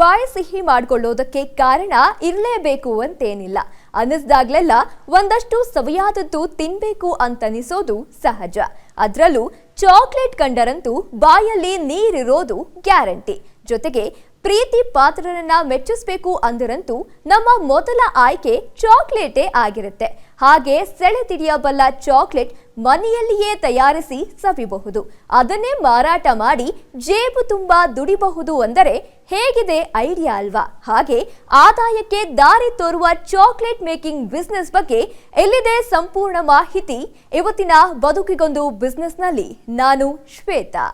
ಬಾಯಿ ಸಿಹಿ ಮಾಡಿಕೊಳ್ಳೋದಕ್ಕೆ ಕಾರಣ ಇರಲೇಬೇಕು ಅಂತೇನಿಲ್ಲ. ಅನ್ನಿಸ್ದಾಗ್ಲೆಲ್ಲ ಒಂದಷ್ಟು ಸವಿಯಾದದ್ದು ತಿನ್ಬೇಕು ಅಂತನಿಸೋದು ಸಹಜ. ಅದರಲ್ಲೂ ಚಾಕ್ಲೇಟ್ ಕಂಡರಂತೂ ಬಾಯಲ್ಲಿ ನೀರಿರೋದು ಗ್ಯಾರಂಟಿ. ಜೊತೆಗೆ ಪ್ರೀತಿ ಪಾತ್ರರನ್ನ ಮೆಚ್ಚಿಸಬೇಕು ಅಂದರಂತೂ ನಮ್ಮ ಮೊದಲ ಆಯ್ಕೆ ಚಾಕ್ಲೇಟೇ ಆಗಿರುತ್ತೆ. ಹಾಗೆ ಸೆಳೆತಿಡಿಯಬಲ್ಲ ಚಾಕ್ಲೇಟ್ ಮನೆಯಲ್ಲಿಯೇ ತಯಾರಿಸಿ ಸವಿಬಹುದು, ಅದನ್ನೇ ಮಾರಾಟ ಮಾಡಿ ಜೇಬು ತುಂಬಾ ದುಡಿಬಹುದು ಅಂದರೆ ಹೇಗಿದೆ ಐಡಿಯಾ ಅಲ್ವಾ? ಹಾಗೆ ಆದಾಯಕ್ಕೆ ದಾರಿ ತೋರುವ ಚಾಕ್ಲೇಟ್ ಮೇಕಿಂಗ್ ಬಿಸ್ನೆಸ್ ಬಗ್ಗೆ ಎಲ್ಲಿದೆ ಸಂಪೂರ್ಣ ಮಾಹಿತಿ ಇವತ್ತಿನ ಬದುಕಿಗೊಂದು ಬಿಸ್ನೆಸ್ನಲ್ಲಿ. ನಾನು ಶ್ವೇತಾ.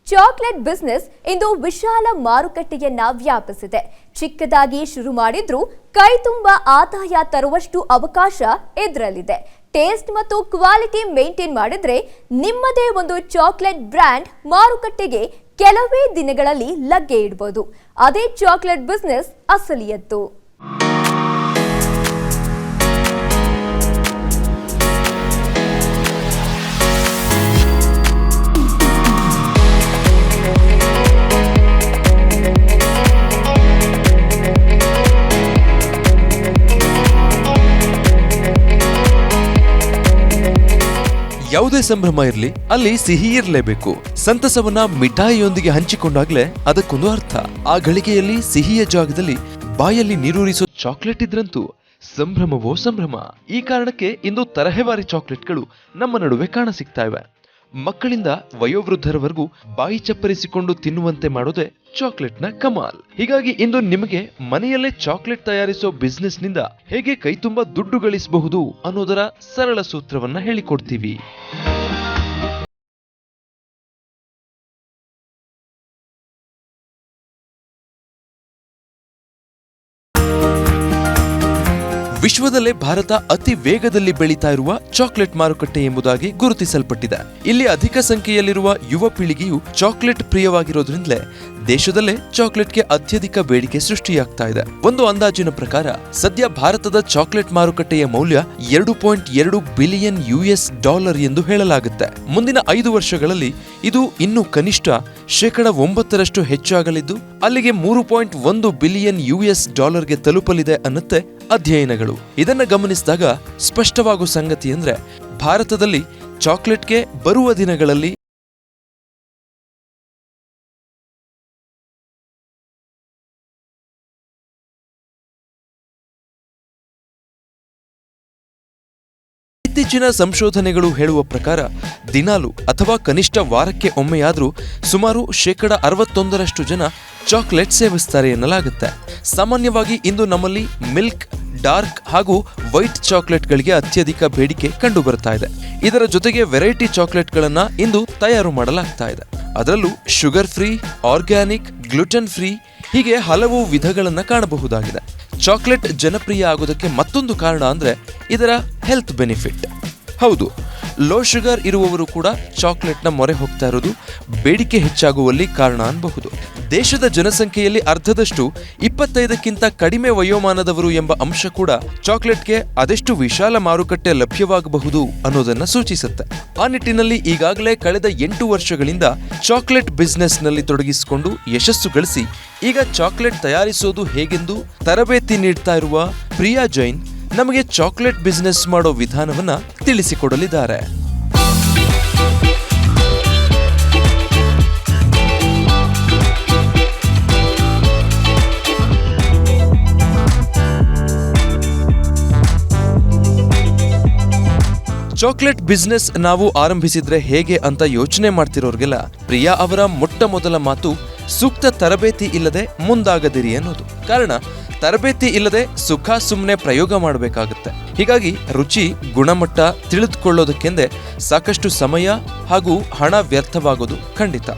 ಚಾಕ್ಲೇಟ್ ಬಿಸ್ನೆಸ್ ಇಂದು ವಿಶಾಲ ಮಾರುಕಟ್ಟೆಯನ್ನ ವ್ಯಾಪಿಸಿದೆ. ಚಿಕ್ಕದಾಗಿ ಶುರು ಮಾಡಿದ್ರೂ ಕೈ ತುಂಬ ಆದಾಯ ತರುವಷ್ಟು ಅವಕಾಶ ಇದರಲ್ಲಿದೆ. ಟೇಸ್ಟ್ ಮತ್ತು ಕ್ವಾಲಿಟಿ ಮೇಂಟೈನ್ ಮಾಡಿದ್ರೆ ನಿಮ್ಮದೇ ಒಂದು ಚಾಕ್ಲೇಟ್ ಬ್ರ್ಯಾಂಡ್ ಮಾರುಕಟ್ಟೆಗೆ ಕೆಲವೇ ದಿನಗಳಲ್ಲಿ ಲಗ್ಗೆ ಇಡಬಹುದು. ಅದೇ ಚಾಕ್ಲೇಟ್ ಬಿಸ್ನೆಸ್ ಅಸಲಿಯತ್ತು. ಯಾವುದೇ ಸಂಭ್ರಮ ಇರಲಿ, ಅಲ್ಲಿ ಸಿಹಿ ಇರಲೇಬೇಕು. ಸಂತಸವನ್ನ ಮಿಠಾಯಿಯೊಂದಿಗೆ ಹಂಚಿಕೊಂಡಾಗ್ಲೇ ಅದಕ್ಕೊಂದು ಅರ್ಥ. ಆ ಗಳಿಗೆಯಲ್ಲಿ ಸಿಹಿಯ ಜಾಗದಲ್ಲಿ ಬಾಯಲ್ಲಿ ನೀರೂರಿಸೋ ಚಾಕ್ಲೇಟ್ ಇದ್ರಂತೂ ಸಂಭ್ರಮವೋ ಸಂಭ್ರಮ. ಈ ಕಾರಣಕ್ಕೆ ಇಂದು ತರಹೇವಾರಿ ಚಾಕ್ಲೇಟ್ಗಳು ನಮ್ಮ ನಡುವೆ ಕಾಣಸಿಗ್ತಾ ಇವೆ. ಮಕ್ಕಳಿಂದ ವಯೋವೃದ್ಧರವರೆಗೂ ಬಾಯಿ ಚಪ್ಪರಿಸಿಕೊಂಡು ತಿನ್ನುವಂತೆ ಮಾಡೋದೇ ಚಾಕ್ಲೇಟ್ನ ಕಮಾಲ್. ಹೀಗಾಗಿ ಇಂದು ನಿಮಗೆ ಮನೆಯಲ್ಲೇ ಚಾಕ್ಲೇಟ್ ತಯಾರಿಸೋ ಬಿಸ್ನೆಸ್ ನಿಂದ ಹೇಗೆ ಕೈತುಂಬ ದುಡ್ಡು ಗಳಿಸಬಹುದು ಅನ್ನೋದರ ಸರಳ ಸೂತ್ರವನ್ನ ಹೇಳಿಕೊಡ್ತೀವಿ. ವಿಶ್ವದಲ್ಲೇ ಭಾರತ ಅತಿ ವೇಗದಲ್ಲಿ ಬೆಳೀತಾ ಇರುವ ಚಾಕ್ಲೇಟ್ ಮಾರುಕಟ್ಟೆ ಎಂಬುದಾಗಿ ಗುರುತಿಸಲ್ಪಟ್ಟಿದೆ. ಇಲ್ಲಿ ಅಧಿಕ ಸಂಖ್ಯೆಯಲ್ಲಿರುವ ಯುವ ಪೀಳಿಗೆಯು ಚಾಕ್ಲೇಟ್ ಪ್ರಿಯವಾಗಿರೋದ್ರಿಂದಲೇ ದೇಶದಲ್ಲೇ ಚಾಕ್ಲೇಟ್ಗೆ ಅತ್ಯಧಿಕ ಬೇಡಿಕೆ ಸೃಷ್ಟಿಯಾಗ್ತಾ ಇದೆ. ಒಂದು ಅಂದಾಜಿನ ಪ್ರಕಾರ ಸದ್ಯ ಭಾರತದ ಚಾಕ್ಲೇಟ್ ಮಾರುಕಟ್ಟೆಯ ಮೌಲ್ಯ $2.2 ಬಿಲಿಯನ್ ಎಂದು ಹೇಳಲಾಗುತ್ತೆ. ಮುಂದಿನ 5 ವರ್ಷಗಳಲ್ಲಿ ಇದು ಇನ್ನೂ ಕನಿಷ್ಠ 9% ಹೆಚ್ಚಾಗಲಿದ್ದು ಅಲ್ಲಿಗೆ $3.1 ಬಿಲಿಯನ್ ಗೆ ತಲುಪಲಿದೆ ಅನ್ನುತ್ತೆ ಅಧ್ಯಯನಗಳು. ಇದನ್ನ ಗಮನಿಸಿದಾಗ ಸ್ಪಷ್ಟವಾಗುವ ಸಂಗತಿ ಅಂದ್ರೆ ಭಾರತದಲ್ಲಿ ಚಾಕ್ಲೇಟ್ಗೆ ಬರುವ ದಿನಗಳಲ್ಲಿ ಇತ್ತೀಚಿನ ಸಂಶೋಧನೆಗಳು ಹೇಳುವ ಪ್ರಕಾರ ದಿನಾಲು ಅಥವಾ ಕನಿಷ್ಠ ವಾರಕ್ಕೆ ಒಮ್ಮೆಯಾದ್ರೂ ಸುಮಾರು 61% ಜನ ಚಾಕ್ಲೇಟ್ ಸೇವಿಸ್ತಾರೆ ಎನ್ನಲಾಗುತ್ತೆ. ಸಾಮಾನ್ಯವಾಗಿ ಇಂದು ನಮ್ಮಲ್ಲಿ ಮಿಲ್ಕ್, ಡಾರ್ಕ್ ಹಾಗೂ ವೈಟ್ ಚಾಕ್ಲೇಟ್ಗಳಿಗೆ ಅತ್ಯಧಿಕ ಬೇಡಿಕೆ ಕಂಡು ಬರ್ತಾ ಇದೆ. ಇದರ ಜೊತೆಗೆ ವೆರೈಟಿ ಚಾಕ್ಲೇಟ್ಗಳನ್ನ ಇಂದು ತಯಾರು ಮಾಡಲಾಗ್ತಾ ಇದೆ. ಅದರಲ್ಲೂ sugar free, organic, gluten free ಹೀಗೆ ಹಲವು ವಿಧಗಳನ್ನ ಕಾಣಬಹುದಾಗಿದೆ. ಚಾಕ್ಲೇಟ್ ಜನಪ್ರಿಯ ಆಗೋದಕ್ಕೆ ಮತ್ತೊಂದು ಕಾರಣ ಅಂದ್ರೆ ಇದರ ಹೆಲ್ತ್ ಬೆನಿಫಿಟ್. ಹೌದು, ಲೋ ಶುಗರ್ ಇರುವವರು ಕೂಡ ಚಾಕ್ಲೇಟ್ನ ಮೊರೆ ಹೋಗ್ತಾ ಇರೋದು ಬೇಡಿಕೆ ಹೆಚ್ಚಾಗುವಲ್ಲಿ ಕಾರಣ ಅನ್ಬಹುದು. ದೇಶದ ಜನಸಂಖ್ಯೆಯಲ್ಲಿ ಅರ್ಧದಷ್ಟು 25ಕ್ಕಿಂತ ಕಡಿಮೆ ವಯೋಮಾನದವರು ಎಂಬ ಅಂಶ ಕೂಡ ಚಾಕ್ಲೇಟ್ಗೆ ಅದೆಷ್ಟು ವಿಶಾಲ ಮಾರುಕಟ್ಟೆ ಲಭ್ಯವಾಗಬಹುದು ಅನ್ನೋದನ್ನ ಸೂಚಿಸುತ್ತೆ. ಆ ನಿಟ್ಟಿನಲ್ಲಿ ಈಗಾಗಲೇ ಕಳೆದ 8 ವರ್ಷಗಳಿಂದ ಚಾಕ್ಲೇಟ್ ಬಿಸ್ನೆಸ್ ನಲ್ಲಿ ತೊಡಗಿಸಿಕೊಂಡು ಯಶಸ್ಸು ಗಳಿಸಿ ಈಗ ಚಾಕ್ಲೇಟ್ ತಯಾರಿಸೋದು ಹೇಗೆಂದು ತರಬೇತಿ ನೀಡ್ತಾ ಇರುವ ಪ್ರಿಯಾ ಜೈನ್ ನಮಗೆ ಚಾಕ್ಲೇಟ್ ಬಿಸ್ನೆಸ್ ಮಾಡೋ ವಿಧಾನವನ್ನ ತಿಳಿಸಿಕೊಡಲಿದ್ದಾರೆ. ಚಾಕ್ಲೇಟ್ ಬಿಸ್ನೆಸ್ ನಾವು ಆರಂಭಿಸಿದ್ರೆ ಹೇಗೆ ಅಂತ ಯೋಚನೆ ಮಾಡ್ತಿರೋರ್ಗೆಲ್ಲ ಪ್ರಿಯಾ ಅವರ ಮೊಟ್ಟ ಮೊದಲ ಮಾತು ಸೂಕ್ತ ತರಬೇತಿ ಇಲ್ಲದೆ ಮುಂದಾಗದಿರಿ ಅನ್ನೋದು. ಕಾರಣ, ತರಬೇತಿ ಇಲ್ಲದೆ ಸುಖ ಸುಮ್ಮನೆ ಪ್ರಯೋಗ ಮಾಡಬೇಕಾಗುತ್ತೆ. ಹೀಗಾಗಿ ರುಚಿ, ಗುಣಮಟ್ಟ ತಿಳಿದುಕೊಳ್ಳೋದಕ್ಕೆಂದೇ ಸಾಕಷ್ಟು ಸಮಯ ಹಾಗೂ ಹಣ ವ್ಯರ್ಥವಾಗೋದು ಖಂಡಿತ.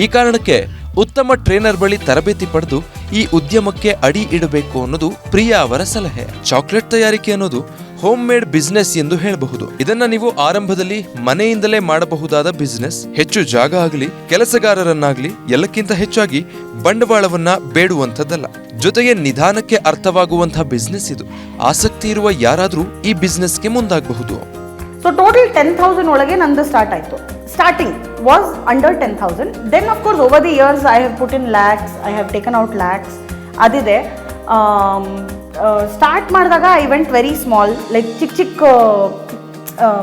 ಈ ಕಾರಣಕ್ಕೆ ಉತ್ತಮ ಟ್ರೇನರ್ ಬಳಿ ತರಬೇತಿ ಪಡೆದು ಈ ಉದ್ಯಮಕ್ಕೆ ಅಡಿ ಇಡಬೇಕು ಅನ್ನೋದು ಪ್ರಿಯಾ ಅವರ ಸಲಹೆ. ಚಾಕ್ಲೇಟ್ ತಯಾರಿಕೆ ಅನ್ನೋದು ಹೋಮ್ ಮೇಡ್ ಬಿಸ್ನೆಸ್ ಎಂದು ಹೇಳಬಹುದು. ಇದನ್ನ ನೀವು ಆರಂಭದಲ್ಲಿ ಮನೆಯಿಂದಲೇ ಮಾಡಬಹುದಾದ ಬಿಸ್ನೆಸ್. ಹೆಚ್ಚು ಜಾಗ ಆಗಲಿ, ಕೆಲಸಗಾರರನ್ನಾಗ್ಲಿ, ಎಲ್ಲಕ್ಕಿಂತ ಹೆಚ್ಚಾಗಿ ಬಂಡವಾಳವನ್ನ ಬೇಡುವಂಥದ್ದಲ್ಲ. ಜೊತೆಗೆ ನಿಧಾನಕ್ಕೆ ಅರ್ಥವಾಗುವಂತಹ ಬಿಸ್ನೆಸ್ ಇದು. ಆಸಕ್ತಿ ಇರುವ ಯಾರಾದ್ರೂ ಈ ಬಿಸ್ನೆಸ್ಗೆ ಮುಂದಾಗಬಹುದು. ಸೊ ಟೋಟಲ್ 10,000 ಒಳಗೆ ನಂದು ಸ್ಟಾರ್ಟ್ ಆಯ್ತು. starting was under 10,000. Then of course over the years I have put in lakhs, I have taken out lakhs. Adide start ಮಾಡಿದಾಗ I went very small, like ಚಿಕ್ಕ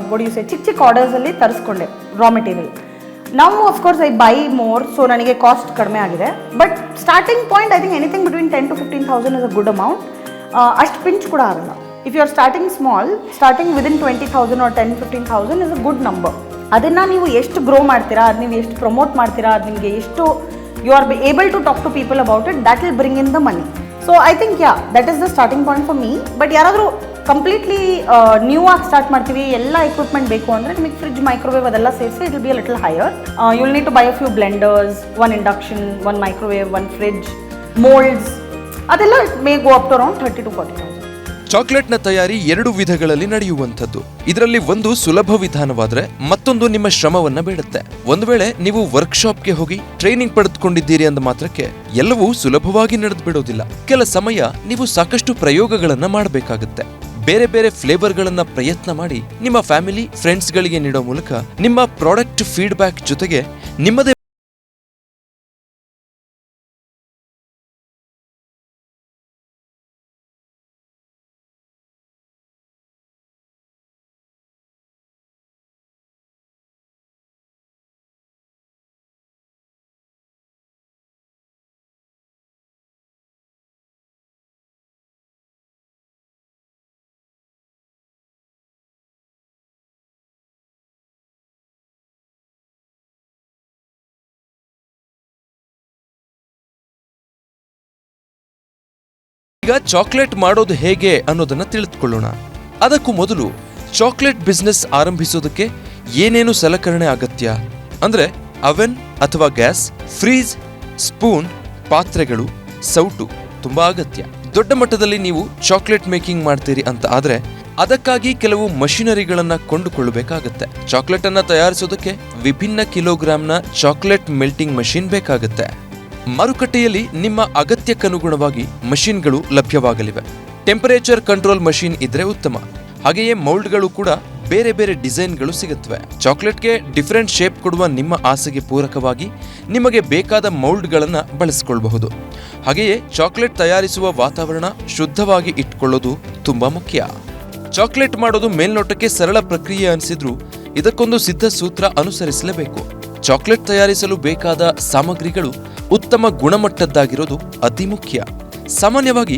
what do you say, ಚಿಕ್ಕ orders ಅಲ್ಲಿ ತರಿಸ್ಕೊಂಡೆ raw material. Now of course I buy more, so ನನಗೆ cost ಕಡಿಮೆ ಆಗಿದೆ. But starting point I think anything between 10 to 15,000 is a good amount. ಅಷ್ಟು pinch ಕೂಡ ಆಗಲ್ಲ. If you are starting small, starting within 20,000 or 10-15,000 is a good number. ಅದನ್ನು ನೀವು ಎಷ್ಟು grow ಮಾಡ್ತೀರಾ, ಅದು ನೀವು ಎಷ್ಟು ಪ್ರಮೋಟ್ ಮಾಡ್ತೀರಾ, ಅದು ನಿಮಗೆ ಎಷ್ಟು you are able to talk to people about it, that will bring in the money. So I think that is the starting point for me. But ಯಾರಾದರೂ ಕಂಪ್ಲೀಟ್ಲಿ ನ್ಯೂ ಆಗಿ ಸ್ಟಾರ್ಟ್ ಮಾಡ್ತೀವಿ, ಎಲ್ಲ ಎಕ್ವಿಪ್ಮೆಂಟ್ ಬೇಕು ಅಂದರೆ ನಿಮಗೆ ಫ್ರಿಜ್, ಮೈಕ್ರೋವೇವ್ ಅದೆಲ್ಲ ಸೇರಿಸಿ it will be a little higher. You will need to buy a few blenders, one induction, one microwave, one fridge, moulds, ಅದೆಲ್ಲ it may go up to around 30 to 40,000. ಚಾಕ್ಲೇಟ್ನ ತಯಾರಿ 2 ವಿಧಗಳಲ್ಲಿ ನಡೆಯುವಂಥದ್ದು. ಇದರಲ್ಲಿ ಒಂದು ಸುಲಭ ವಿಧಾನವಾದ್ರೆ ಮತ್ತೊಂದು ನಿಮ್ಮ ಶ್ರಮವನ್ನ ಬೇಡುತ್ತೆ. ಒಂದು ವೇಳೆ ನೀವು ವರ್ಕ್ಶಾಪ್ಗೆ ಹೋಗಿ ಟ್ರೈನಿಂಗ್ ಪಡೆದುಕೊಂಡಿದ್ದೀರಿ ಅಂದ ಮಾತ್ರಕ್ಕೆ ಎಲ್ಲವೂ ಸುಲಭವಾಗಿ ನಡೆದು ಬಿಡೋದಿಲ್ಲ. ಕೆಲ ಸಮಯ ನೀವು ಸಾಕಷ್ಟು ಪ್ರಯೋಗಗಳನ್ನ ಮಾಡಬೇಕಾಗುತ್ತೆ. ಬೇರೆ ಬೇರೆ ಫ್ಲೇವರ್ಗಳನ್ನ ಪ್ರಯತ್ನ ಮಾಡಿ ನಿಮ್ಮ ಫ್ಯಾಮಿಲಿ, ಫ್ರೆಂಡ್ಸ್ಗಳಿಗೆ ನೀಡೋ ಮೂಲಕ ನಿಮ್ಮ ಪ್ರಾಡಕ್ಟ್ ಫೀಡ್ಬ್ಯಾಕ್ ಜೊತೆಗೆ ನಿಮ್ಮದೇ ಈಗ ಚಾಕ್ಲೇಟ್ ಮಾಡೋದು ಹೇಗೆ ಅನ್ನೋದನ್ನ ತಿಳಿದುಕೊಳ್ಳೋಣ. ಅದಕ್ಕೂ ಮೊದಲು ಚಾಕ್ಲೇಟ್ ಬಿಸ್ನೆಸ್ ಆರಂಭಿಸೋದಕ್ಕೆ ಏನೇನು ಸಲಕರಣೆ ಅಗತ್ಯ ಅಂದ್ರೆ ಅವನ್ ಅಥವಾ ಗ್ಯಾಸ್, ಫ್ರೀಜ್, ಸ್ಪೂನ್, ಪಾತ್ರೆಗಳು, ಸೌಟು ತುಂಬಾ ಅಗತ್ಯ. ದೊಡ್ಡ ಮಟ್ಟದಲ್ಲಿ ನೀವು ಚಾಕ್ಲೇಟ್ ಮೇಕಿಂಗ್ ಮಾಡ್ತೀರಿ ಅಂತ ಆದ್ರೆ ಅದಕ್ಕಾಗಿ ಕೆಲವು ಮಷಿನರಿಗಳನ್ನ ಕೊಂಡುಕೊಳ್ಳಬೇಕಾಗತ್ತೆ. ಚಾಕ್ಲೇಟ್ ಅನ್ನ ತಯಾರಿಸೋದಕ್ಕೆ ವಿಭಿನ್ನ ಕಿಲೋಗ್ರಾಂನ ಚಾಕ್ಲೇಟ್ ಮೆಲ್ಟಿಂಗ್ ಮಷಿನ್ ಬೇಕಾಗುತ್ತೆ. ಮಾರುಕಟ್ಟೆಯಲ್ಲಿ ನಿಮ್ಮ ಅಗತ್ಯಕ್ಕನುಗುಣವಾಗಿ ಮಷಿನ್ಗಳು ಲಭ್ಯವಾಗಲಿವೆ. ಟೆಂಪರೇಚರ್ ಕಂಟ್ರೋಲ್ ಮಷಿನ್ ಇದ್ರೆ ಉತ್ತಮ. ಹಾಗೆಯೇ ಮೌಲ್ಡ್ಗಳು ಕೂಡ ಬೇರೆ ಬೇರೆ ಡಿಸೈನ್ಗಳು ಸಿಗುತ್ತವೆ. ಚಾಕ್ಲೇಟ್ಗೆ ಡಿಫರೆಂಟ್ ಶೇಪ್ ಕೊಡುವ ನಿಮ್ಮ ಆಸೆಗೆ ಪೂರಕವಾಗಿ ನಿಮಗೆ ಬೇಕಾದ ಮೌಲ್ಡ್ಗಳನ್ನು ಬಳಸಿಕೊಳ್ಳಬಹುದು. ಹಾಗೆಯೇ ಚಾಕ್ಲೇಟ್ ತಯಾರಿಸುವ ವಾತಾವರಣ ಶುದ್ಧವಾಗಿ ಇಟ್ಕೊಳ್ಳೋದು ತುಂಬಾ ಮುಖ್ಯ. ಚಾಕ್ಲೇಟ್ ಮಾಡೋದು ಮೇಲ್ನೋಟಕ್ಕೆ ಸರಳ ಪ್ರಕ್ರಿಯೆ ಅನಿಸಿದ್ರೂ ಇದಕ್ಕೊಂದು ಸಿದ್ಧ ಸೂತ್ರ ಅನುಸರಿಸಲೇಬೇಕು. ಚಾಕ್ಲೇಟ್ ತಯಾರಿಸಲು ಬೇಕಾದ ಸಾಮಗ್ರಿಗಳು ಉತ್ತಮ ಗುಣಮಟ್ಟದ್ದಾಗಿರೋದು ಅತಿ ಮುಖ್ಯ. ಸಾಮಾನ್ಯವಾಗಿ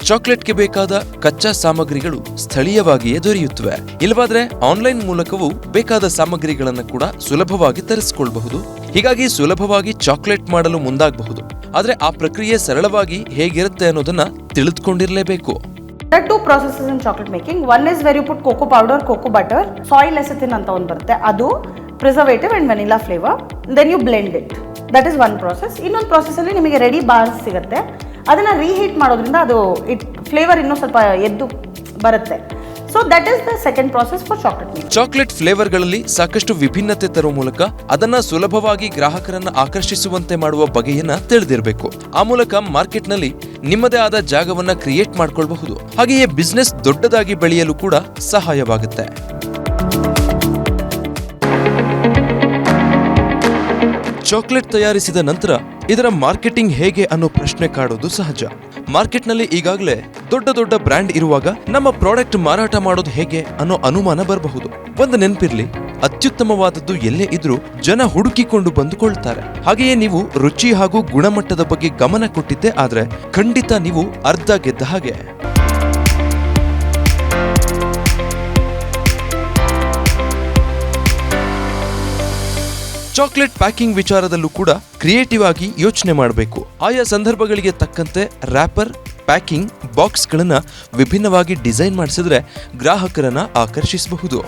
ಚಾಕ್ಲೇಟ್ಗೆ ಬೇಕಾದ ಕಚ್ಚಾ ಸಾಮಗ್ರಿಗಳು ಸ್ಥಳೀಯವಾಗಿಯೇ ದೊರೆಯುತ್ತವೆ. ಇಲ್ಲವಾದ್ರೆ ಆನ್ಲೈನ್ ಮೂಲಕವೂ ಬೇಕಾದ ಸಾಮಗ್ರಿಗಳನ್ನು ಕೂಡ ಸುಲಭವಾಗಿ ತರಿಸಿಕೊಳ್ಳಬಹುದು. ಹೀಗಾಗಿ ಸುಲಭವಾಗಿ ಚಾಕ್ಲೇಟ್ ಮಾಡಲು ಮುಂದಾಗಬಹುದು. ಆದ್ರೆ ಆ ಪ್ರಕ್ರಿಯೆ ಸರಳವಾಗಿ ಹೇಗಿರುತ್ತೆ ಅನ್ನೋದನ್ನ ತಿಳಿದುಕೊಂಡಿರಲೇಬೇಕು. There are two processes in chocolate making. One is where you put cocoa powder, cocoa butter, soy lecithin ಅಂತ ಒಂದು ಬರುತ್ತೆ, ಅದು preservative and vanilla flavour. Then you blend it. That is one process. ಇನ್ನೊಂದು ಪ್ರಾಸೆಸ್ಸಲ್ಲಿ ನಿಮಗೆ ರೆಡಿ ಬಾರ್ಸ್ ಸಿಗುತ್ತೆ, ಅದನ್ನು reheat ಮಾಡೋದ್ರಿಂದ ಅದು ಫ್ಲೇವರ್ ಇನ್ನೂ ಸ್ವಲ್ಪ ಎದ್ದು ಬರುತ್ತೆ. So that is the second process for chocolate making. Chocolate ಫ್ಲೇವರ್ಗಳಲ್ಲಿ ಸಾಕಷ್ಟು ವಿಭಿನ್ನತೆ ತರುವ ಮೂಲಕ ಅದನ್ನ ಸುಲಭವಾಗಿ ಗ್ರಾಹಕರನ್ನ ಆಕರ್ಷಿಸುವಂತೆ ಮಾಡುವ ಬಗೆಯನ್ನ ತಿಳಿದಿರಬೇಕು. ಆ ಮೂಲಕ ಮಾರ್ಕೆಟ್ನಲ್ಲಿ ನಿಮ್ಮದೇ ಆದ ಜಾಗವನ್ನ ಕ್ರಿಯೇಟ್ ಮಾಡ್ಕೊಳ್ಬಹುದು. ಹಾಗೆಯೇ ಬಿಸ್ನೆಸ್ ದೊಡ್ಡದಾಗಿ ಬೆಳೆಯಲು ಕೂಡ ಸಹಾಯವಾಗುತ್ತೆ. ಚಾಕ್ಲೇಟ್ ತಯಾರಿಸಿದ ನಂತರ ಇದರ ಮಾರ್ಕೆಟಿಂಗ್ ಹೇಗೆ ಅನ್ನೋ ಪ್ರಶ್ನೆ ಕಾಡೋದು ಸಹಜ. ಮಾರ್ಕೆಟ್ನಲ್ಲಿ ಈಗಾಗಲೇ ದೊಡ್ಡ ದೊಡ್ಡ ಬ್ರ್ಯಾಂಡ್ ಇರುವಾಗ ನಮ್ಮ ಪ್ರಾಡಕ್ಟ್ ಮಾರಾಟ ಮಾಡೋದು ಹೇಗೆ ಅನ್ನೋ ಅನುಮಾನ ಬರಬಹುದು. ಒಂದು ನೆನಪಿರ್ಲಿ, ಅತ್ಯುತ್ತಮವಾದದ್ದು ಎಲ್ಲೇ ಇದ್ರೂ ಜನ ಹುಡುಕಿಕೊಂಡು ಬಂದುಕೊಳ್ತಾರೆ. ಹಾಗೆಯೇ ನೀವು ರುಚಿ ಹಾಗೂ ಗುಣಮಟ್ಟದ ಬಗ್ಗೆ ಗಮನ ಕೊಟ್ಟಿದ್ದೆ ಆದ್ರೆ ಖಂಡಿತ ನೀವು ಅರ್ಧ ಗೆದ್ದ ಹಾಗೆ. ಚಾಕ್ಲೇಟ್ ಪ್ಯಾಕಿಂಗ್ ವಿಚಾರದಲ್ಲೂ ಕೂಡ ಕ್ರಿಯೇಟಿವ್ ಆಗಿ ಯೋಚನೆ ಮಾಡಬೇಕು. ಆಯಾ ಸಂದರ್ಭಗಳಿಗೆ ತಕ್ಕಂತೆ ರ್ಯಾಪರ್, ಪ್ಯಾಕಿಂಗ್, ಬಾಕ್ಸ್ಗಳನ್ನ ವಿಭಿನ್ನವಾಗಿ ಡಿಸೈನ್ ಮಾಡಿಸಿದ್ರೆ ಗ್ರಾಹಕರನ್ನ ಆಕರ್ಷಿಸಬಹುದು.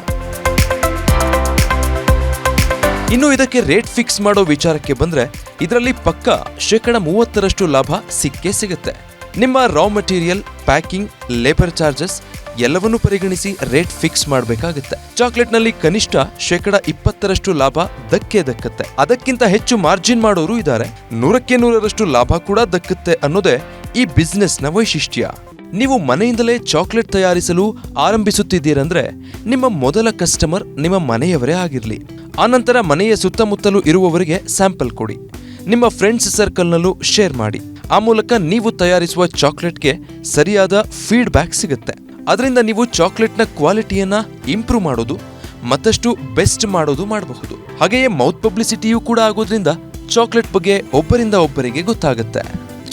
ಇನ್ನು ಇದಕ್ಕೆ ರೇಟ್ ಫಿಕ್ಸ್ ಮಾಡೋ ವಿಚಾರಕ್ಕೆ ಬಂದ್ರೆ ಇದರಲ್ಲಿ ಪಕ್ಕಾ 30% ಲಾಭ ಸಿಕ್ಕೇ ಸಿಗುತ್ತೆ. ನಿಮ್ಮ raw material, packing, labour charges ಎಲ್ಲವನ್ನೂ ಪರಿಗಣಿಸಿ ರೇಟ್ ಫಿಕ್ಸ್ ಮಾಡಬೇಕಾಗುತ್ತೆ. ಚಾಕ್ಲೇಟ್ನಲ್ಲಿ ಕನಿಷ್ಠ 20% ಲಾಭ ದಕ್ಕತ್ತೆ. ಅದಕ್ಕಿಂತ ಹೆಚ್ಚು ಮಾರ್ಜಿನ್ ಮಾಡೋರು ಇದ್ದಾರೆ. 100% ಲಾಭ ಕೂಡ ದಕ್ಕುತ್ತೆ ಅನ್ನೋದೇ ಈ ಬಿಸ್ನೆಸ್ನ ವೈಶಿಷ್ಟ್ಯ. ನೀವು ಮನೆಯಿಂದಲೇ ಚಾಕ್ಲೇಟ್ ತಯಾರಿಸಲು ಆರಂಭಿಸುತ್ತಿದ್ದೀರಂದ್ರೆ ನಿಮ್ಮ ಮೊದಲ ಕಸ್ಟಮರ್ ನಿಮ್ಮ ಮನೆಯವರೇ ಆಗಿರ್ಲಿ. ಆನಂತರ ಮನೆಯ ಸುತ್ತಮುತ್ತಲೂ ಇರುವವರಿಗೆ ಸ್ಯಾಂಪಲ್ ಕೊಡಿ. ನಿಮ್ಮ ಫ್ರೆಂಡ್ಸ್ ಸರ್ಕಲ್ನಲ್ಲೂ ಶೇರ್ ಮಾಡಿ. ಆ ಮೂಲಕ ನೀವು ತಯಾರಿಸುವ ಚಾಕ್ಲೇಟ್ಗೆ ಸರಿಯಾದ ಫೀಡ್ಬ್ಯಾಕ್ ಸಿಗುತ್ತೆ. ಅದರಿಂದ ನೀವು ಚಾಕ್ಲೇಟ್ನ ಕ್ವಾಲಿಟಿಯನ್ನ ಇಂಪ್ರೂವ್ ಮಾಡೋದು, ಮತ್ತಷ್ಟು ಬೆಸ್ಟ್ ಮಾಡೋದು ಮಾಡಬಹುದು. ಹಾಗೆಯೇ ಮೌತ್ ಪಬ್ಲಿಸಿಟಿಯೂ ಕೂಡ ಆಗೋದ್ರಿಂದ ಚಾಕ್ಲೇಟ್ ಬಗ್ಗೆ ಒಬ್ಬರಿಂದ ಒಬ್ಬರಿಗೆ ಗೊತ್ತಾಗುತ್ತೆ.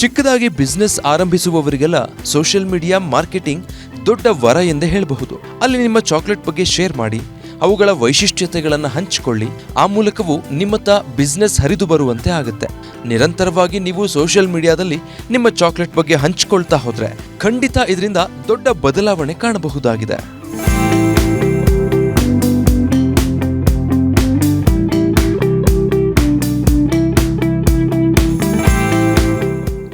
ಚಿಕ್ಕದಾಗಿ ಬಿಸ್ನೆಸ್ ಆರಂಭಿಸುವವರಿಗೆಲ್ಲ ಸೋಷಿಯಲ್ ಮೀಡಿಯಾ ಮಾರ್ಕೆಟಿಂಗ್ ದೊಡ್ಡ ವರ ಎಂದೇ ಹೇಳಬಹುದು. ಅಲ್ಲಿ ನಿಮ್ಮ ಚಾಕ್ಲೇಟ್ ಬಗ್ಗೆ ಶೇರ್ ಮಾಡಿ, ಅವುಗಳ ವೈಶಿಷ್ಟ್ಯತೆಗಳನ್ನು ಹಂಚಿಕೊಳ್ಳಿ. ಆ ಮೂಲಕವೂ ನಿಮ್ಮತ್ತ ಬಿಸ್ನೆಸ್ ಹರಿದು ಬರುವಂತೆ ಆಗುತ್ತೆ. ನಿರಂತರವಾಗಿ ನೀವು ಸೋಷಿಯಲ್ ಮೀಡಿಯಾದಲ್ಲಿ ನಿಮ್ಮ ಚಾಕ್ಲೇಟ್ ಬಗ್ಗೆ ಹಂಚಿಕೊಳ್ತಾ ಹೋದ್ರೆ ಖಂಡಿತ ಇದರಿಂದ ದೊಡ್ಡ ಬದಲಾವಣೆ ಕಾಣಬಹುದಾಗಿದೆ.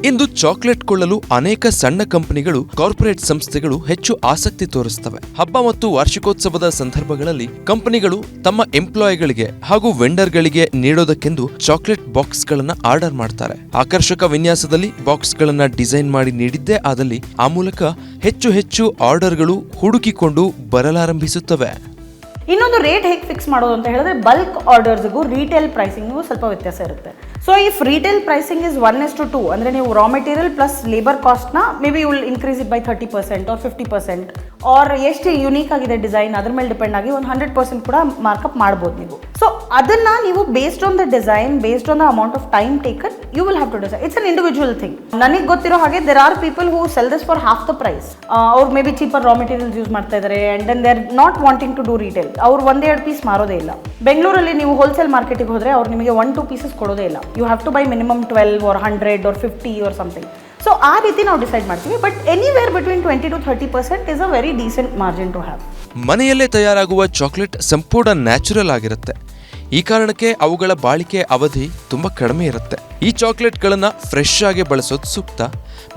ಇಂದು ಚಾಕ್ಲೇಟ್ ಕೊಳ್ಳಲು ಅನೇಕ ಸಣ್ಣ ಕಂಪನಿಗಳು, ಕಾರ್ಪೊರೇಟ್ ಸಂಸ್ಥೆಗಳು ಹೆಚ್ಚು ಆಸಕ್ತಿ ತೋರಿಸುತ್ತವೆ. ಹಬ್ಬ ಮತ್ತು ವಾರ್ಷಿಕೋತ್ಸವದ ಸಂದರ್ಭಗಳಲ್ಲಿ ಕಂಪನಿಗಳು ತಮ್ಮ ಎಂಪ್ಲಾಯಿಗಳಿಗೆ ಹಾಗೂ ವೆಂಡರ್ಗಳಿಗೆ ನೀಡೋದಕ್ಕೆಂದು ಚಾಕ್ಲೇಟ್ ಬಾಕ್ಸ್ಗಳನ್ನ ಆರ್ಡರ್ ಮಾಡ್ತಾರೆ. ಆಕರ್ಷಕ ವಿನ್ಯಾಸದಲ್ಲಿ ಬಾಕ್ಸ್ಗಳನ್ನ ಡಿಸೈನ್ ಮಾಡಿ ನೀಡಿದ್ದೇ ಆದಲ್ಲಿ ಆ ಮೂಲಕ ಹೆಚ್ಚು ಹೆಚ್ಚು ಆರ್ಡರ್ಗಳು ಹುಡುಕಿಕೊಂಡು ಬರಲಾರಂಭಿಸುತ್ತವೆ. ಇನ್ನೊಂದು ರೇಟ್ ಹೇಗೆ ಫಿಕ್ಸ್ ಮಾಡೋದು ಅಂತ ಹೇಳಿದ್ರೆ ಬಲ್ಕ್ ಆರ್ಡರ್ಸ್ಗೂ ರೀಟೇಲ್ ಪ್ರೈಸಿಂಗ್ಗೂ ಸ್ವಲ್ಪ ವ್ಯತ್ಯಾಸ ಇರುತ್ತೆ. So if retail pricing is 1:2 ಅಂದರೆ ನೀವು ರಾ ಮೆಟೀರಿಯಲ್ ಪ್ಲಸ್ ಲೇಬರ್ ಕಾಸ್ಟ್ನ maybe you will increase it by 30% or 50%, or ಎಷ್ಟು ಯುನೀಕ್ ಆಗಿದೆ ಡಿಸೈನ್ ಅದ್ರ ಮೇಲೆ ಡಿಪೆಂಡ್ ಆಗಿ ಒಂದು 100% ಕೂಡ ಮಾರ್ಕಪ್ ಮಾಡ್ಬೋದು ನೀವು. ಸೊ ಅದನ್ನ ನೀವು based on the design, based on the amount of time taken, you will have to decide. It's an individual thing. ನನಗೆ ಗೊತ್ತಿರೋ ಹಾಗೆ there are people who sell this for half the price. ಅವ್ರು maybe cheaper raw materials use ಮಾಡ್ತಾ ಇದ್ದಾರೆ and then they are not wanting to do retail. ಅವ್ರು 1-2 piece ಮಾರೋದೇ ಇಲ್ಲ. ಬೆಂಗಳೂರಲ್ಲಿ ನೀವು ಹೋಲ್ಸೇಲ್ ಮಾರ್ಕೆಟಿಗೆ ಹೋದರೆ ಅವ್ರು ನಿಮಗೆ 1-2 ಪೀಸಸ್ ಕೊಡೋದೇ ಇಲ್ಲ. You have to buy minimum 12 or 100 or 50 or something. So ಆ ರೀತಿ ನಾವು ಡಿಸೈಡ್ ಮಾಡ್ತೀವಿ. But anywhere between 20 to 30% is a very decent margin to have. ಮನೆಯಲ್ಲೇ ತಯಾರಾಗುವ ಚಾಕ್ಲೇಟ್ ಸಂಪೂರ್ಣ ನ್ಯಾಚುರಲ್ ಆಗಿರುತ್ತೆ. ಈ ಕಾರಣಕ್ಕೆ ಅವುಗಳ ಬಾಳಿಕೆ ಅವಧಿ ತುಂಬಾ ಕಡಿಮೆ ಇರುತ್ತೆ. ಈ ಚಾಕ್ಲೇಟ್ಗಳನ್ನ ಫ್ರೆಶ್ ಆಗಿ ಬಳಸೋದು ಸೂಕ್ತ.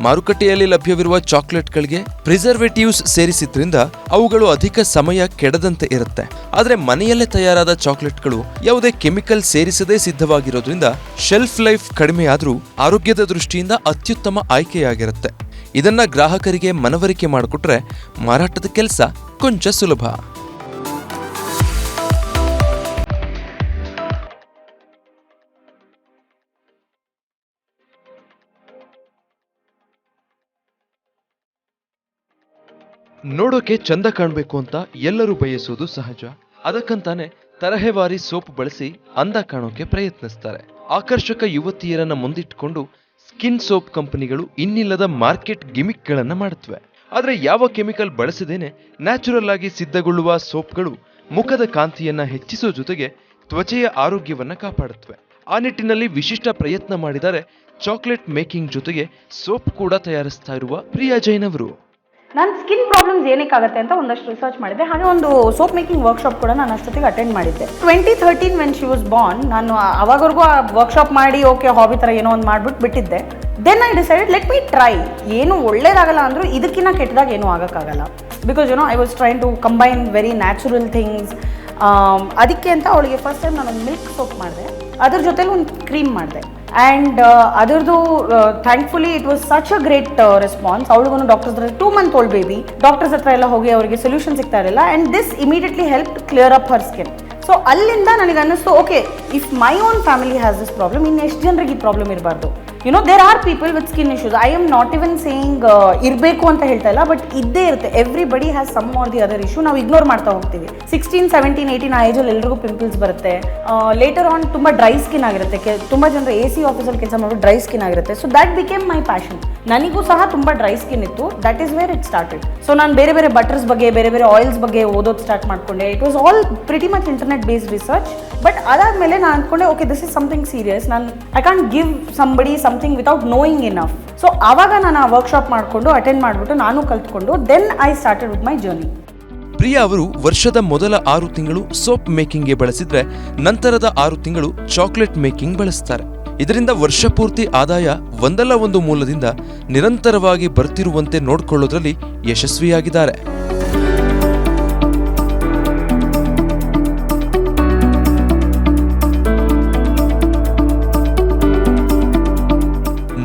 ಮಾರುಕಟ್ಟೆಯಲ್ಲಿ ಲಭ್ಯವಿರುವ ಚಾಕ್ಲೇಟ್ಗಳಿಗೆ ಪ್ರಿಸರ್ವೇಟಿವ್ಸ್ ಸೇರಿಸಿದ್ರಿಂದ ಅವುಗಳು ಅಧಿಕ ಸಮಯ ಕೆಡದಂತೆ ಇರುತ್ತೆ. ಆದರೆ ಮನೆಯಲ್ಲೇ ತಯಾರಾದ ಚಾಕ್ಲೇಟ್ಗಳು ಯಾವುದೇ ಕೆಮಿಕಲ್ ಸೇರಿಸದೇ ಸಿದ್ಧವಾಗಿರೋದ್ರಿಂದ ಶೆಲ್ಫ್ ಲೈಫ್ ಕಡಿಮೆಯಾದರೂ ಆರೋಗ್ಯದ ದೃಷ್ಟಿಯಿಂದ ಅತ್ಯುತ್ತಮ ಆಯ್ಕೆಯಾಗಿರುತ್ತೆ. ಇದನ್ನ ಗ್ರಾಹಕರಿಗೆ ಮನವರಿಕೆ ಮಾಡಿಕೊಟ್ರೆ ಮಾರಾಟದ ಕೆಲಸ ಕೊಂಚ ಸುಲಭ. ನೋಡೋಕೆ ಚಂದ ಕಾಣಬೇಕು ಅಂತ ಎಲ್ಲರೂ ಬಯಸೋದು ಸಹಜ. ಅದಕ್ಕಂತಾನೆ ತರಹೇವಾರಿ ಸೋಪ್ ಬಳಸಿ ಅಂದ ಕಾಣೋಕೆ ಪ್ರಯತ್ನಿಸ್ತಾರೆ. ಆಕರ್ಷಕ ಯುವತಿಯರನ್ನ ಮುಂದಿಟ್ಟುಕೊಂಡು ಸ್ಕಿನ್ ಸೋಪ್ ಕಂಪನಿಗಳು ಇನ್ನಿಲ್ಲದ ಮಾರ್ಕೆಟ್ ಗಿಮಿಕ್ಗಳನ್ನ ಮಾಡುತ್ತವೆ. ಆದರೆ ಯಾವ ಕೆಮಿಕಲ್ ಬಳಸದೇನೆ ನ್ಯಾಚುರಲ್ ಆಗಿ ಸಿದ್ಧಗೊಳ್ಳುವ ಸೋಪ್ಗಳು ಮುಖದ ಕಾಂತಿಯನ್ನ ಹೆಚ್ಚಿಸೋ ಜೊತೆಗೆ ತ್ವಚೆಯ ಆರೋಗ್ಯವನ್ನ ಕಾಪಾಡುತ್ತವೆ. ಆ ನಿಟ್ಟಿನಲ್ಲಿ ವಿಶಿಷ್ಟ ಪ್ರಯತ್ನ ಮಾಡಿದರೆ ಚಾಕ್ಲೇಟ್ ಮೇಕಿಂಗ್ ಜೊತೆಗೆ ಸೋಪ್ ಕೂಡ ತಯಾರಿಸ್ತಾ ಇರುವ ಪ್ರಿಯಾ ಜೈನ್ ಅವರು. ನಾನು ಸ್ಕಿನ್ ಪ್ರಾಬ್ಲಮ್ಸ್ ಏನಕ್ಕಾಗುತ್ತೆ ಅಂತ ಒಂದಷ್ಟು ರಿಸರ್ಚ್ ಮಾಡಿದ್ದೆ. ಹಾಗೆ ಒಂದು ಸೋಪ್ ಮೇಕಿಂಗ್ ವರ್ಕ್ಶಾಪ್ ಕೂಡ ನಾನು ಅಷ್ಟೊತ್ತಿಗೆ ಅಟೆಂಡ್ ಮಾಡಿದ್ದೆ. 2013 ವೆನ್ ಶಿ ವಾಸ್ ಬಾರ್ನ್. ನಾನು ಅವಾಗವರೆಗೂ ಆ ವರ್ಕ್ಶಾಪ್ ಮಾಡಿ ಓಕೆ ಹಾಬಿ ಥರ ಏನೋ ಒಂದು ಮಾಡ್ಬಿಟ್ಟು ಬಿಟ್ಟಿದ್ದೆ. Then I decided let me try. ಏನು ಒಳ್ಳೇದಾಗಲ್ಲ ಅಂದರೂ ಇದಕ್ಕಿಂತ ಕೆಟ್ಟದಾಗ ಏನೂ ಆಗೋಕ್ಕಾಗಲ್ಲ. Because I was trying to combine very natural things. ಅದಕ್ಕೆ ಅಂತ ಅವಳಿಗೆ ಫಸ್ಟ್ ಟೈಮ್ ನಾನು ಒಂದು ಮಿಲ್ಕ್ ಸೋಪ್ ಮಾಡಿದೆ, ಅದ್ರ ಜೊತೆಲಿ ಒಂದು ಕ್ರೀಮ್ ಮಾಡಿದೆ. ಆ್ಯಂಡ್ ಅದರದ್ದು thankfully it was such a great response. ಅವಳಿಗೂ doctors 2 month old baby, doctors ಹತ್ರ ಎಲ್ಲ ಹೋಗಿ ಅವರಿಗೆ ಸೊಲ್ಯೂಷನ್ ಸಿಗ್ತಾ ಇರಲಿಲ್ಲ. And this immediately help clear up her skin. So ಅಲ್ಲಿಂದ ನನಗೆ ಅನ್ನಿಸ್ತು, okay if my own family has this problem, ಇನ್ನು ಎಷ್ಟು ಜನರಿಗೆ ಈ ಪ್ರಾಬ್ಲಮ್ ಇರಬಾರ್ದು. There are people with skin issues. I am not even saying ಇರಬೇಕು ಅಂತ ಹೇಳ್ತಾ ಇಲ್ಲ, ಬಟ್ ಇದ್ದೇ ಇರುತ್ತೆ. Everybody has some or the other issue. ನಾವು ಇಗ್ನೋರ್ ಮಾಡ್ತಾ ಹೋಗ್ತೀವಿ. 16, 17, 18 ಆ ಏಜಲ್ಲಿ ಎಲ್ರಿಗೂ ಪಿಂಪಲ್ಸ್ ಬರುತ್ತೆ. ಲೇಟರ್ ಆನ್ ತುಂಬ ಡ್ರೈ ಸ್ಕಿನ್ ಆಗಿರುತ್ತೆ. ತುಂಬ ಜನರು AC ಆಫೀಸಲ್ಲಿ ಕೆಲಸ ಮಾಡೋದು ಡ್ರೈ ಸ್ಕಿನ್ ಆಗಿರುತ್ತೆ. So that became my passion. ನನಗೂ ಸಹ ತುಂಬ ಡ್ರೈ ಸ್ಕಿನ್ ಇತ್ತು. That is where it started. So ನಾನು ಬೇರೆ ಬೇರೆ ಬಟರ್ಸ್ ಬಗ್ಗೆ, ಬೇರೆ ಬೇರೆ ಆಯಿಲ್ಸ್ ಬಗ್ಗೆ ಓದೋದು ಸ್ಟಾರ್ಟ್ ಮಾಡ್ಕೊಂಡೆ. It was all pretty much internet based research. But ಅದಾದಮೇಲೆ ನಾನು ಅಂದ್ಕೊಂಡೆ, okay this is something serious. I can't give somebody something without knowing enough. So ಆವಾಗ ನಾನು ಆ ವರ್ಕ್ಶಾಪ್ ಮಾಡಿಕೊಂಡು ಅಟೆಂಡ್ ಮಾಡಿಬಿಟ್ಟು ನಾನು ಕಲ್ತ್ಕೊಂಡು then I started with my journey. Priya ಅವರು ವರ್ಷದ ಮೊದಲ 6 ತಿಂಗಳು ಸೋಪ್ ಮೇಕಿಂಗ್ಗೆ ಬಳಸಿದ್ರೆ ನಂತರದ 6 ತಿಂಗಳು ಚಾಕ್ಲೇಟ್ ಮೇಕಿಂಗ್ ಬಳಸ್ತಾರೆ. ಇದರಿಂದ ವರ್ಷ ಪೂರ್ತಿ ಆದಾಯ ಒಂದಲ್ಲ ಒಂದು ಮೂಲದಿಂದ ನಿರಂತರವಾಗಿ ಬರ್ತಿರುವಂತೆ ನೋಡಿಕೊಳ್ಳೋದ್ರಲ್ಲಿ ಯಶಸ್ವಿಯಾಗಿದ್ದಾರೆ.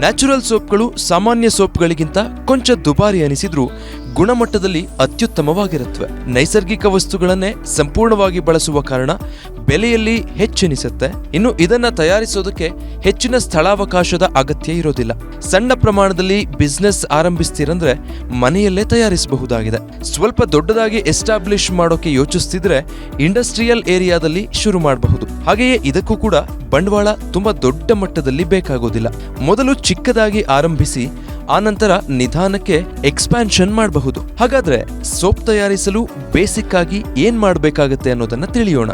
ನ್ಯಾಚುರಲ್ ಸೋಪ್ಗಳು ಸಾಮಾನ್ಯ ಸೋಪ್ಗಳಿಗಿಂತ ಕೊಂಚ ದುಬಾರಿ ಅನಿಸಿದ್ರೂ ಗುಣಮಟ್ಟದಲ್ಲಿ ಅತ್ಯುತ್ತಮವಾಗಿರುತ್ತವೆ. ನೈಸರ್ಗಿಕ ವಸ್ತುಗಳನ್ನೇ ಸಂಪೂರ್ಣವಾಗಿ ಬಳಸುವ ಕಾರಣ ಬೆಲೆಯಲ್ಲಿ ಹೆಚ್ಚೆನಿಸುತ್ತೆ. ಇನ್ನು ಇದನ್ನ ತಯಾರಿಸೋದಕ್ಕೆ ಹೆಚ್ಚಿನ ಸ್ಥಳಾವಕಾಶದ ಅಗತ್ಯ ಇರೋದಿಲ್ಲ. ಸಣ್ಣ ಪ್ರಮಾಣದಲ್ಲಿ ಬಿಸ್ನೆಸ್ ಆರಂಭಿಸ್ತೀರಂದ್ರೆ ಮನೆಯಲ್ಲೇ ತಯಾರಿಸಬಹುದಾಗಿದೆ. ಸ್ವಲ್ಪ ದೊಡ್ಡದಾಗಿ ಎಸ್ಟಾಬ್ಲಿಷ್ ಮಾಡೋಕೆ ಯೋಚಿಸ್ತಿದ್ರೆ ಇಂಡಸ್ಟ್ರಿಯಲ್ ಏರಿಯಾದಲ್ಲಿ ಶುರು ಮಾಡಬಹುದು. ಹಾಗೆಯೇ ಇದಕ್ಕೂ ಕೂಡ ಬಂಡವಾಳ ತುಂಬಾ ದೊಡ್ಡ ಮಟ್ಟದಲ್ಲಿ ಬೇಕಾಗೋದಿಲ್ಲ. ಮೊದಲು ಚಿಕ್ಕದಾಗಿ ಆರಂಭಿಸಿ ಆನಂತರ ನಿಧಾನಕ್ಕೆ ಎಕ್ಸ್ಪ್ಯಾನ್ಷನ್ ಮಾಡಬಹುದು. ಹಾಗಾದ್ರೆ ಸೋಪ್ ತಯಾರಿಸಲು ಬೇಸಿಕ್ ಆಗಿ ಏನ್ ಮಾಡಬೇಕಾಗತ್ತೆ ಅನ್ನೋದನ್ನ ತಿಳಿಯೋಣ.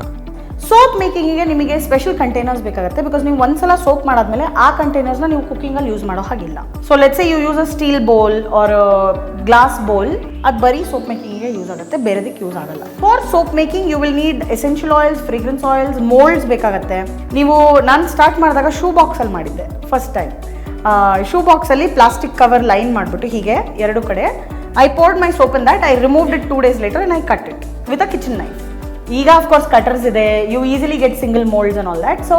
ಸೋಪ್ ಮೇಕಿಂಗಿಗೆ ನಿಮಗೆ ಸ್ಪೆಷಲ್ ಕಂಟೈನರ್ಸ್ ಬೇಕಾಗುತ್ತೆ. ಬಿಕಾಸ್ ನೀವು ಒಂದ್ಸಲ ಸೋಪ್ ಮಾಡಾದ್ಮೇಲೆ ಆ ಕಂಟೈನರ್ಸ್ನ ನೀವು ಕುಕಿಂಗಲ್ಲಿ ಯೂಸ್ ಮಾಡೋ ಹಾಗಿಲ್ಲ. So let's say you use a steel bowl or glass bowl, ಅದು ಬರೀ ಸೋಪ್ ಮೇಕಿಂಗಿಗೆ ಯೂಸ್ ಆಗುತ್ತೆ, ಬೇರೆದಕ್ಕೆ ಯೂಸ್ ಆಗಲ್ಲ. For soap making you will need essential oils, fragrance oils, moulds ಬೇಕಾಗುತ್ತೆ. ನಾನು ಸ್ಟಾರ್ಟ್ ಮಾಡಿದಾಗ ಶೂ ಬಾಕ್ಸಲ್ಲಿ ಮಾಡಿದ್ದೆ ಫಸ್ಟ್ ಟೈಮ್. ಶೂ ಬಾಕ್ಸಲ್ಲಿ ಪ್ಲಾಸ್ಟಿಕ್ ಕವರ್ ಲೈನ್ ಮಾಡಿಬಿಟ್ಟು ಹೀಗೆ ಎರಡು ಕಡೆ I poured my soap in that. I removed it 2 days later and I cut it with a kitchen knife. ಈಗ ಅಫ್ಕೋರ್ಸ್ ಕಟರ್ಸ್ ಇದೆ, you easily get single moulds and all that. So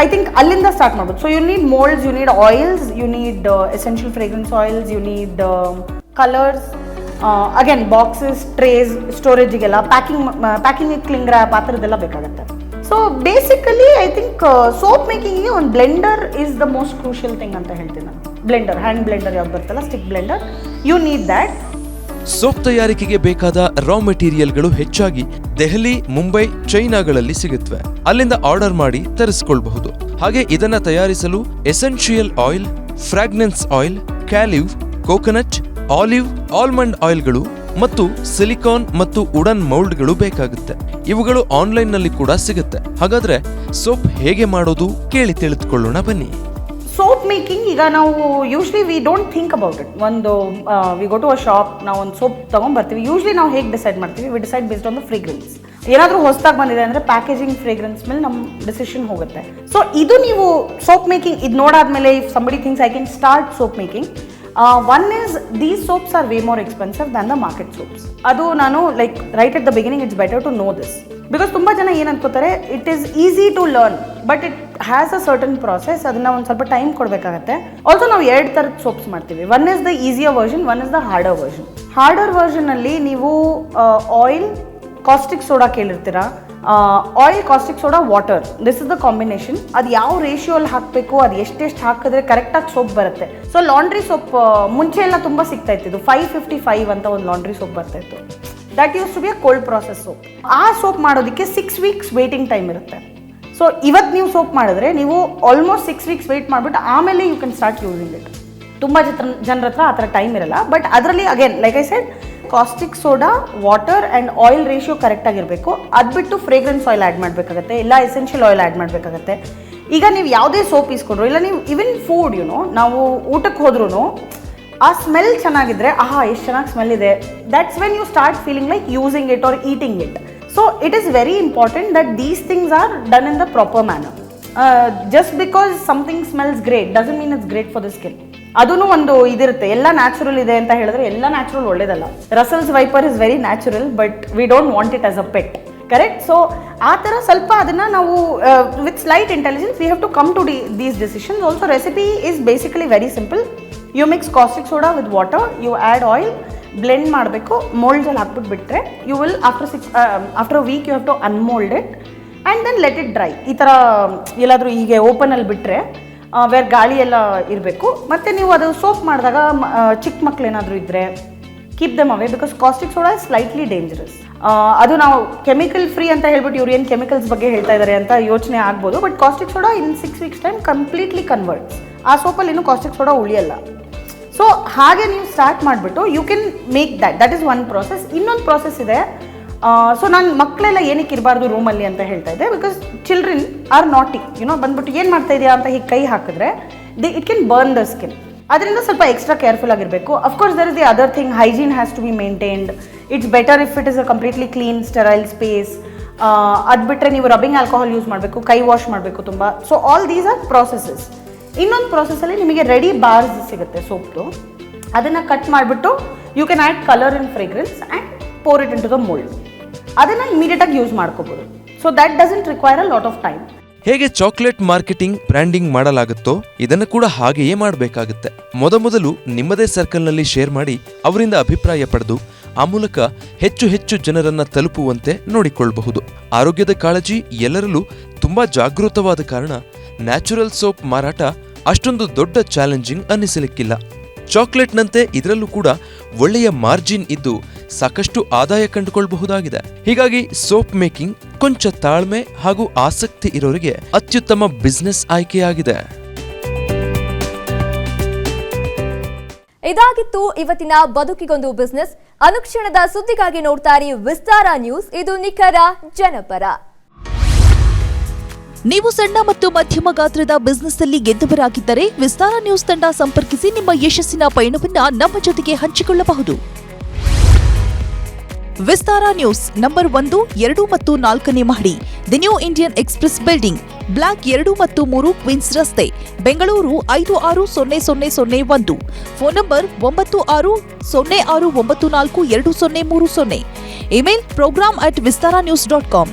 I think ಅಲ್ಲಿಂದ start ಮಾಡ್ಬೋದು. So you need moulds, you need oils, you need essential fragrance oils, you need colours, again boxes, trays, ಸ್ಟೋರೇಜಿಗೆಲ್ಲ packing cling wrap ಆ ಥರದ್ದೆಲ್ಲ ಬೇಕಾಗುತ್ತೆ. So basically I think soap ಮೇಕಿಂಗಿಗೆ ಒಂದು blender is the most crucial thing ಅಂತ ಹೇಳ್ತೀನಿ ನಾನು. Blender, hand blender ಯಾವ್ದು ಬರ್ತಲ್ಲ, stick blender, you need that. Soap ತಯಾರಿಕೆಗೆ ಬೇಕಾದ ರಾ ಮೆಟೀರಿಯಲ್ಗಳು ಹೆಚ್ಚಾಗಿ ದೆಹಲಿ, ಮುಂಬೈ, ಚೈನಾಗಳಲ್ಲಿ ಸಿಗುತ್ತವೆ. ಅಲ್ಲಿಂದ ಆರ್ಡರ್ ಮಾಡಿ ತರಿಸಿಕೊಳ್ಳಬಹುದು. ಹಾಗೆ ಇದನ್ನ ತಯಾರಿಸಲು ಎಸೆನ್ಷಿಯಲ್ ಆಯಿಲ್, ಫ್ರಾಗ್ನೆನ್ಸ್ ಆಯಿಲ್, ಕ್ಯಾಲಿವ್, ಕೋಕೋನಟ್, ಆಲಿವ್, ಆಲ್ಮಂಡ್ ಆಯಿಲ್ಗಳು ಮತ್ತು ಸಿಲಿಕಾನ್ ಮತ್ತು ವುಡನ್ ಮೌಲ್ಡ್ಗಳು ಬೇಕಾಗುತ್ತೆ. ಇವುಗಳು ಆನ್ಲೈನ್ನಲ್ಲಿ ಕೂಡ ಸಿಗುತ್ತೆ. ಹಾಗಾದ್ರೆ ಸೋಪ್ ಹೇಗೆ ಮಾಡೋದು ಕೇಳಿ ತಿಳಿದುಕೊಳ್ಳೋಣ ಬನ್ನಿ. ಸೋಪ್ ಮೇಕಿಂಗ್ ಈಗ ನಾವು usually we don't think about it. ಒಂದು we go to a shop, ನಾವು ಒಂದು ಸೋಪ್ ತೊಗೊಂಡ್ಬರ್ತೀವಿ. ಯೂಶ್ವಲಿ ನಾವು ಹೇಗೆ ಡಿಸೈಡ್ ಮಾಡ್ತೀವಿ? We decide based on the fragrance. ಏನಾದರೂ ಹೊಸದಾಗಿ ಬಂದಿದೆ ಅಂದರೆ ಪ್ಯಾಕೇಜಿಂಗ್ ಫ್ರೇಗ್ರೆನ್ಸ್ ಮೇಲೆ ನಮ್ಮ ಡಿಸಿಷನ್ ಹೋಗುತ್ತೆ. ಸೊ ಇದು ನೀವು ಸೋಪ್ ಮೇಕಿಂಗ್ ಇದು ನೋಡಾದ್ಮೇಲೆ if somebody thinks I can start soap making, one is these soaps are way more expensive than the market soaps. ಅದು ನಾನು like right at the beginning it's better to know this. Because ತುಂಬ ಜನ ಏನು ಅನ್ಕೋತಾರೆ, it is easy to learn but it has a certain process. ಅದನ್ನ ಒಂದು ಸ್ವಲ್ಪ time ಕೊಡಬೇಕಾಗತ್ತೆ. ಆಲ್ಸೋ ನಾವು 2 ಥರದ ಸೋಪ್ಸ್ ಮಾಡ್ತೀವಿ. One is the easier version, one is the harder version. Harder ವರ್ಷನಲ್ಲಿ ನೀವು ಆಯಿಲ್, ಕಾಸ್ಟಿಕ್ ಸೋಡಾ ಕೇಳಿರ್ತೀರಾ. Oil, caustic soda, water, this is the combination. ಅದು ಯಾವ ರೇಷಿಯೋಲ್ಲಿ ಹಾಕಬೇಕು, ಅದು ಎಷ್ಟೆಷ್ಟು ಹಾಕಿದ್ರೆ ಕರೆಕ್ಟಾಗಿ ಸೋಪ್ ಬರುತ್ತೆ. ಸೊ ಲಾಂಡ್ರಿ ಸೋಪ್ ಮುಂಚೆ ಎಲ್ಲ ತುಂಬ ಸಿಗ್ತಾ ಇತ್ತು. 555 ಅಂತ ಒಂದು ಲಾಂಡ್ರಿ ಸೋಪ್ ಬರ್ತಾ ಇತ್ತು. That used to be a cold process soap. ಆ ಸೋಪ್ ಮಾಡೋದಕ್ಕೆ 6 weeks ವೇಟಿಂಗ್ ಟೈಮ್ ಇರುತ್ತೆ. ಸೊ ಇವತ್ತು ನೀವು ಸೋಪ್ ಮಾಡಿದ್ರೆ ನೀವು ಆಲ್ಮೋಸ್ಟ್ 6 weeks ವೇಟ್ ಮಾಡಿಬಿಟ್ಟು ಆಮೇಲೆ you can start using it. ತುಂಬ ಜನರ ಹತ್ರ ಆ ಥರ ಟೈಮ್ ಇರಲ್ಲ. ಬಟ್ ಅದರಲ್ಲಿ again like I said, caustic soda, water and oil ratio ಕರೆಕ್ಟಾಗಿರಬೇಕು. ಅದು ಬಿಟ್ಟು ಫ್ರೇಗ್ರೆನ್ಸ್ ಆಯಿಲ್ ಆ್ಯಡ್ ಮಾಡಬೇಕಾಗತ್ತೆ, ಇಲ್ಲ ಎಸೆನ್ಷಿಯಲ್ ಆಯಿಲ್ ಆ್ಯಡ್ ಮಾಡಬೇಕಾಗತ್ತೆ. ಈಗ ನೀವು ಯಾವುದೇ ಸೋಪ್ ಇಸ್ಕೊಂಡ್ರು, ಇಲ್ಲ ನೀವು ಇವನ್ ಫುಡ್ ನಾವು ಊಟಕ್ಕೆ ಹೋದ್ರೂ ಆ ಸ್ಮೆಲ್ ಚೆನ್ನಾಗಿದ್ರೆ, ಎಷ್ಟು ಚೆನ್ನಾಗಿ ಸ್ಮೆಲ್ ಇದೆ, that's when you start feeling like using it or eating it. So it is very important that these things are done in the proper manner. Just because something smells great doesn't mean it's great for the skin. ಅದೂ ಒಂದು ಇದಿರುತ್ತೆ. ಎಲ್ಲ natural ಇದೆ ಅಂತ ಹೇಳಿದ್ರೆ ಎಲ್ಲ natural ಒಳ್ಳೇದಲ್ಲ. Russell's viper is very natural but we don't want it as a pet. Correct? So ಆ ಥರ ಸ್ವಲ್ಪ ಅದನ್ನು ನಾವು with slight intelligence we have to come to these decisions. Also recipe is basically very simple. You mix caustic soda with water, you add oil, blend ಮಾಡಬೇಕು, ಮೋಲ್ಡ್ಸಲ್ಲಿ ಹಾಕ್ಬಿಟ್ಟು ಬಿಟ್ಟರೆ you will after a week you have to unmould it and then let it dry. ಈ ಥರ ಎಲ್ಲಾದರೂ ಹೀಗೆ ಓಪನಲ್ಲಿ ಬಿಟ್ಟರೆ wear ಗಾಳಿ ಎಲ್ಲ ಇರಬೇಕು. ಮತ್ತು ನೀವು ಅದು ಸೋಪ್ ಮಾಡಿದಾಗ ಚಿಕ್ಕ ಮಕ್ಳು ಏನಾದರೂ ಇದ್ದರೆ keep dum away because caustic soda is slightly dangerous. ಅದು ನಾವು ಕೆಮಿಕಲ್ ಫ್ರೀ ಅಂತ ಹೇಳ್ಬಿಟ್ಟು ಇವ್ರು ಏನು ಕೆಮಿಕಲ್ಸ್ ಬಗ್ಗೆ ಹೇಳ್ತಾ ಇದ್ದಾರೆ ಅಂತ ಯೋಚನೆ ಆಗ್ಬೋದು. But caustic soda in 6 weeks time completely converts. ಆ ಸೋಪಲ್ಲಿ ಇನ್ನೂ ಕಾಸ್ಟಿಕ್ ಸೋಡಾ ಉಳಿಯಲ್ಲ. ಸೊ ಹಾಗೆ ನೀವು ಸ್ಟಾರ್ಟ್ ಮಾಡಿಬಿಟ್ಟು you can make that is one process. ಇನ್ನೊಂದು ಪ್ರಾಸೆಸ್ ಇದೆ. ಸೊ ನಾನು ಮಕ್ಕಳೆಲ್ಲ ಏನಕ್ಕೆ ಇರಬಾರ್ದು ರೂಮಲ್ಲಿ ಅಂತ ಹೇಳ್ತಾ ಇದ್ದೆ. ಬಿಕಾಸ್ ಚಿಲ್ಡ್ರನ್ ಆರ್ ನಾಟಿ, ಬಂದ್ಬಿಟ್ಟು ಏನು ಮಾಡ್ತಾ ಇದೆಯಾ ಅಂತ ಹೀಗೆ ಕೈ ಹಾಕಿದ್ರೆ it can burn the skin. ಅದರಿಂದ ಸ್ವಲ್ಪ ಎಕ್ಸ್ಟ್ರಾ ಕೇರ್ಫುಲ್ ಆಗಿರಬೇಕು. Of course there is the other thing, hygiene has to be maintained. It's better if it is a completely clean sterile space. ಅದು ಬಿಟ್ಟರೆ ನೀವು ರಬ್ಬಿಂಗ್ ಆಲ್ಕೋಹಾಲ್ ಯೂಸ್ ಮಾಡಬೇಕು, ಕೈ wash ಮಾಡಬೇಕು ತುಂಬ. So all these are processes. ಇನ್ನೊಂದು ಪ್ರಾಸೆಸ್ಸಲ್ಲಿ ನಿಮಗೆ ರೆಡಿ ಬಾರ್ಸ್ ಸಿಗುತ್ತೆ ಸೋಪ್ದು. ಅದನ್ನು ಕಟ್ ಮಾಡಿಬಿಟ್ಟು you can add colour and fragrance and pour it in to the mould. ಅದನ್ನು ಇಮಿಡಿಯೇಟಾಗಿ ಯೂಸ್ ಮಾಡ್ಕೋಬೋದು. So that doesn't require a lot of time. ಹೇಗೆ ಚಾಕ್ಲೇಟ್ ಮಾರ್ಕೆಟಿಂಗ್, ಬ್ರ್ಯಾಂಡಿಂಗ್ ಮಾಡಲಾಗುತ್ತೋ ಇದನ್ನು ಕೂಡ ಹಾಗೆಯೇ ಮಾಡಬೇಕಾಗುತ್ತೆ. ಮೊದಲು ನಿಮ್ಮದೇ ಸರ್ಕಲ್ನಲ್ಲಿ ಶೇರ್ ಮಾಡಿ ಅವರಿಂದ ಅಭಿಪ್ರಾಯ ಪಡೆದು ಆ ಮೂಲಕ ಹೆಚ್ಚು ಹೆಚ್ಚು ಜನರನ್ನ ತಲುಪುವಂತೆ ನೋಡಿಕೊಳ್ಳಬಹುದು. ಆರೋಗ್ಯದ ಕಾಳಜಿ ಎಲ್ಲರಲ್ಲೂ ತುಂಬಾ ಜಾಗೃತವಾದ ಕಾರಣ ನ್ಯಾಚುರಲ್ ಸೋಪ್ ಮಾರಾಟ ಅಷ್ಟೊಂದು ದೊಡ್ಡ ಚಾಲೆಂಜಿಂಗ್ ಅನ್ನಿಸಲಿಕ್ಕಿಲ್ಲ. ಚಾಕ್ಲೇಟ್ನಂತೆ ಇದರಲ್ಲೂ ಕೂಡ ಒಳ್ಳೆಯ ಮಾರ್ಜಿನ್ ಇದ್ದು ಸಾಕಷ್ಟು ಆದಾಯ ಕಂಡುಕೊಳ್ಳಬಹುದಾಗಿದೆ. ಹೀಗಾಗಿ ಸೋಪ್ ಮೇಕಿಂಗ್ ಕೊಂಚ ತಾಳ್ಮೆ ಹಾಗೂ ಆಸಕ್ತಿ ಇರೋರಿಗೆ ಅತ್ಯುತ್ತಮ ಬಿಸ್ನೆಸ್ ಆಯ್ಕೆಯಾಗಿದೆ. ಇದಾಗಿತ್ತು ಇವತ್ತಿನ ಬದುಕಿಗೊಂದು ಬಿಸ್ನೆಸ್. ಅನುಕ್ಷಣದ ಸುದ್ದಿಗಾಗಿ ನೋಡ್ತಾರೆ ವಿಸ್ತಾರ ನ್ಯೂಸ್. ಇದು ನಿಖರ ಜನಪರ. ನೀವು ಸಣ್ಣ ಮತ್ತು ಮಧ್ಯಮ ಗಾತ್ರದ ಬಿಸ್ನೆಸ್ ಅಲ್ಲಿ ಗೆದ್ದವರಾಗಿದ್ದರೆ ವಿಸ್ತಾರ ನ್ಯೂಸ್ ತಂಡ ಸಂಪರ್ಕಿಸಿ ನಿಮ್ಮ ಯಶಸ್ಸಿನ ಪಯಣವನ್ನ ನಮ್ಮ ಜೊತೆಗೆ ಹಂಚಿಕೊಳ್ಳಬಹುದು. ವಿಸ್ತಾರ ನ್ಯೂಸ್ ನಂಬರ್ 1, 2 ಮತ್ತು 4ನೇ ಮಹಡಿ, the New Indian Express building, block 2 ಮತ್ತು 3, ಕ್ವೀನ್ಸ್ ರಸ್ತೆ, Bengaluru 560001. Phone number 9606942030. Email program@vistaranews.com.